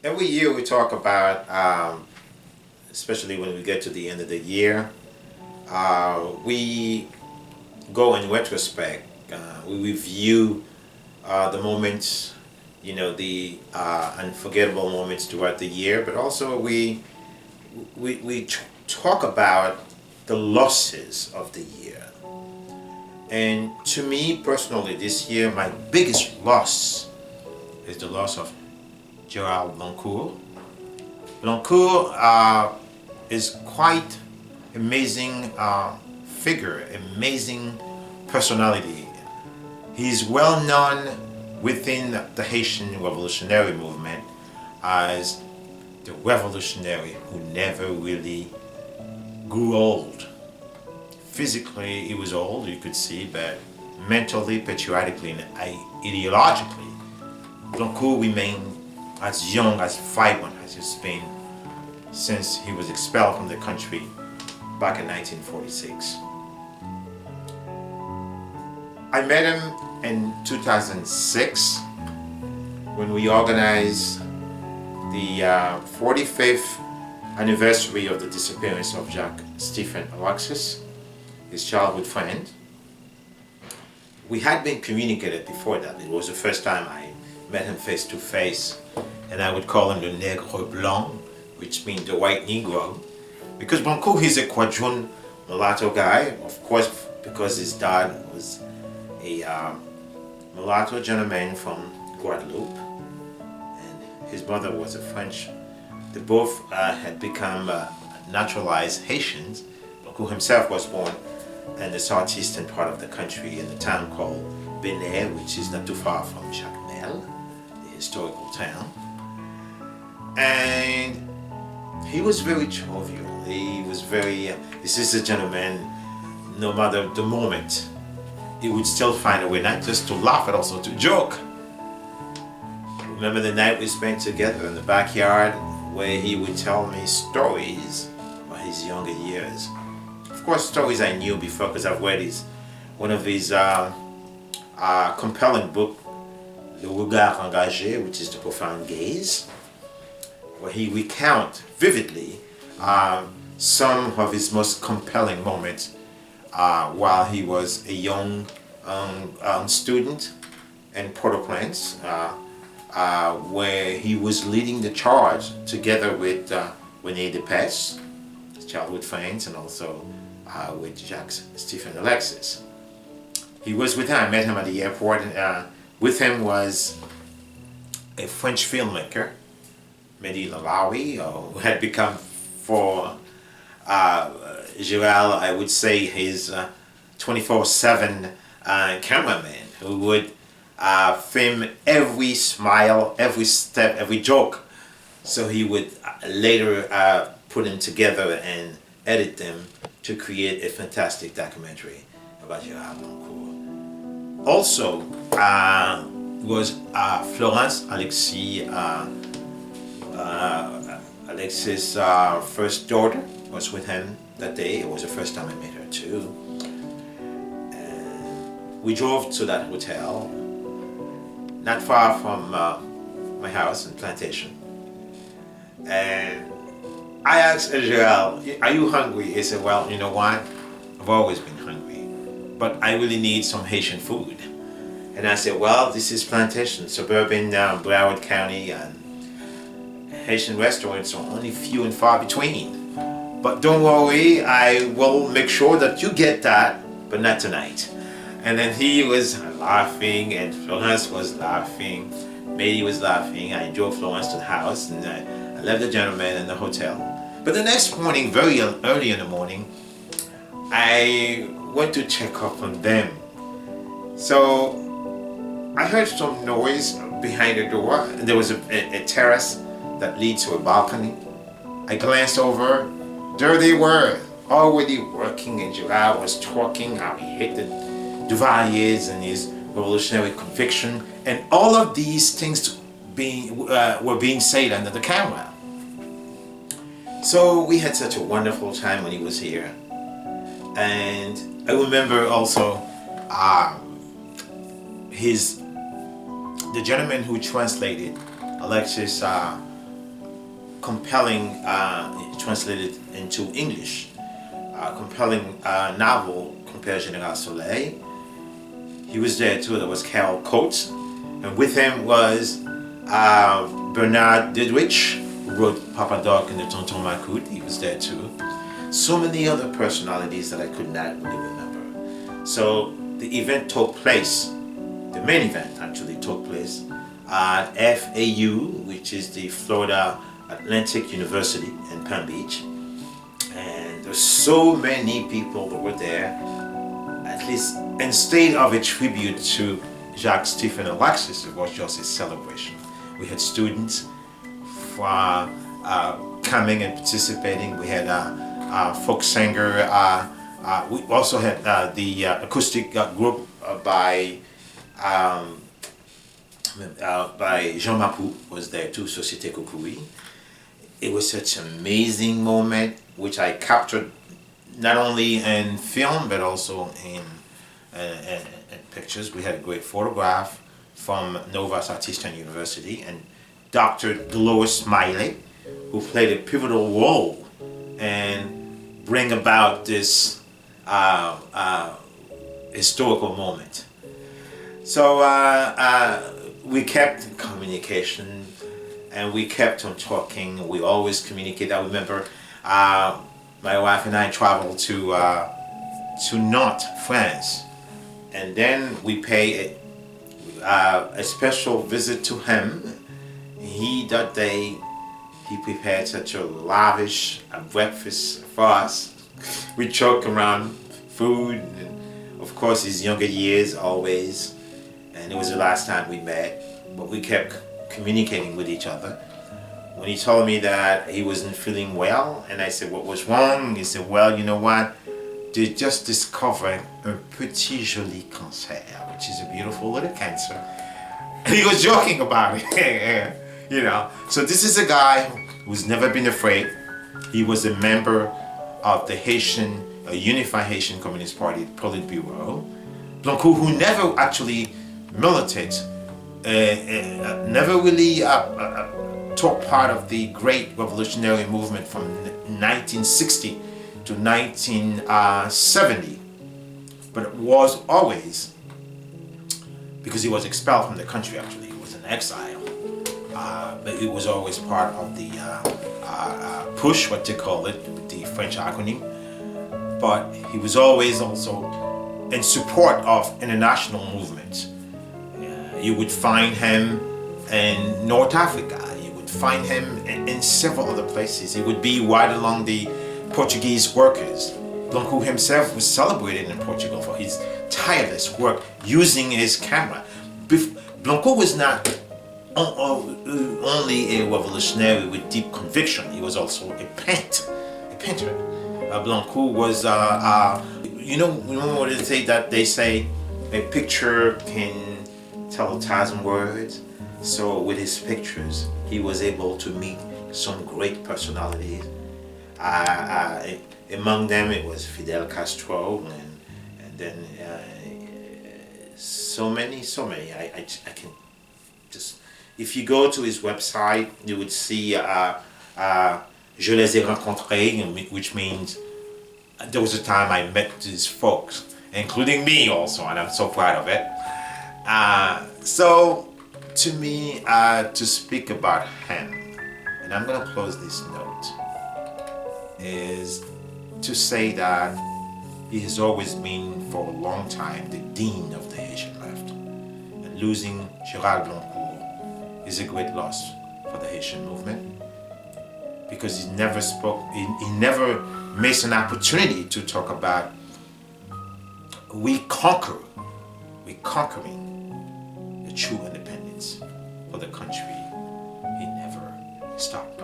Every year we talk about, especially when we get to the end of the year, we go in retrospect. We review the moments, the unforgettable moments throughout the year, but also we talk about the losses of the year. And to me personally, this year, my biggest loss is the loss of Gérald Bloncourt. Bloncourt is quite amazing figure, amazing personality. He's well known within the Haitian revolutionary movement as the revolutionary who never really grew old. Physically, he was old, you could see, but mentally, patriotically, and ideologically, Bloncourt remained as young, as vibrant as he's been since he was expelled from the country back in 1946. I met him in 2006 when we organized the 45th anniversary of the disappearance of Jacques Stephen Alexis, his childhood friend. We had been communicated before that. It was the first time I met him face to face, and I would call him the Nègre Blanc, which means the white Negro, because Bloncourt is a quadroon mulatto guy, of course, because his dad was a mulatto gentleman from Guadeloupe, and his mother was a French. They both had become naturalized Haitians. Bloncourt himself was born in the southeastern part of the country in a town called Benet, which is not too far from Jacmel, the historical town. And he was very jovial. He was very, this is a gentleman, no matter the moment, he would still find a way not just to laugh, but also to joke. Remember the night we spent together in the backyard where he would tell me stories about his younger years. Of course, stories I knew before because I've read one of his compelling book, Le Regard Engagé, which is the profound gaze, where he recounts vividly some of his most compelling moments while he was a young student in Port-au-Prince, where he was leading the charge together with René Depes, his childhood friends, and also with Jacques Stephen Alexis. He was with him. I met him at the airport. With him was a French filmmaker, Mehdi Lalawi, who had become for Gérald, I would say, his 24/7 cameraman, who would film every smile, every step, every joke. So he would later put them together and edit them to create a fantastic documentary about Gérald Bloncourt. Also was Florence Alexis' first daughter was with him that day. It was the first time I met her too. And we drove to that hotel, not far from my house in Plantation. And I asked Gérald, "Are you hungry?" He said, "Well, you know what? I've always been hungry, but I really need some Haitian food." And I said, "Well, this is Plantation, suburban Broward County, and Haitian restaurants are only few and far between. But don't worry, I will make sure that you get that, but not tonight." And then he was laughing, and Florence was laughing, Mehdi was laughing. I drove Florence to the house, and I left the gentleman in the hotel. But the next morning, very early in the morning, I went to check up on them. So I heard some noise behind the door, and there was a terrace that leads to a balcony. I glanced over. There they were, already working, and Gérald was talking how he hated Duvaliers and his revolutionary conviction, and all of these things were being said under the camera. So we had such a wonderful time when he was here. And I remember also the gentleman who translated Alexis' compelling, translated into English, compelling novel, Compère Général Soleil. He was there too. There was Carol Coates, and with him was Bernard Didrich, who wrote Papa Doc and the Tonton Macoute. He was there too. So many other personalities that I could not really remember. So the event took place, the main event actually took place at FAU, which is the Florida Atlantic University in Palm Beach. And there's so many people that were there, at least instead of a tribute to Jacques, Stephen, and Alexis, it was just a celebration. We had students from coming and participating. We had a folk singer. We also had the acoustic group by Jean Mapou was there too, Société Koukoui. It was such an amazing moment, which I captured not only in film but also in pictures. We had a great photograph from Nova Southeastern University, and Dr. Dolores Smiley, who played a pivotal role and bring about this historical moment. So we kept in communication, and we kept on talking. We always communicate. I remember my wife and I traveled to Nantes, France, and then we pay a special visit to him. That day, he prepared such a lavish breakfast for us. We joked around food, and of course his younger years always, and it was the last time we met, but we kept communicating with each other. When he told me that he wasn't feeling well, and I said, what was wrong? He said, well, you know what? They just discovered un petit joli cancer, which is a beautiful little cancer. And he was joking about it, you know. So this is a guy who's never been afraid. He was a member of the Haitian, Unified Haitian Communist Party Politburo. Bloncourt, who never actually militated, never really took part of the great revolutionary movement from 1960 to 1970, but it was always, because he was expelled from the country actually, he was in exile, but he was always part of the push, what they call it, with the French acronym, but he was always also in support of international movements. You would find him in North Africa, you would find him in several other places. He would be right along the Portuguese workers. Bloncourt himself was celebrated in Portugal for his tireless work using his camera. Bloncourt was not only a revolutionary with deep conviction, he was also a painter. Bloncourt was, you know what they say, that they say a picture can tell 1,000 words. So with his pictures, he was able to meet some great personalities. Among them, it was Fidel Castro, and then so many. I can just, if you go to his website, you would see Je les ai rencontrés, which means there was a time I met these folks, including me also, and I'm so proud of it. So to me, to speak about him, and I'm going to close this note, is to say that he has always been, for a long time, the dean of the Haitian left. And losing Gérald Bloncourt is a great loss for the Haitian movement, because he never spoke, he never missed an opportunity to talk about conquering the true independence for the country. He never stopped.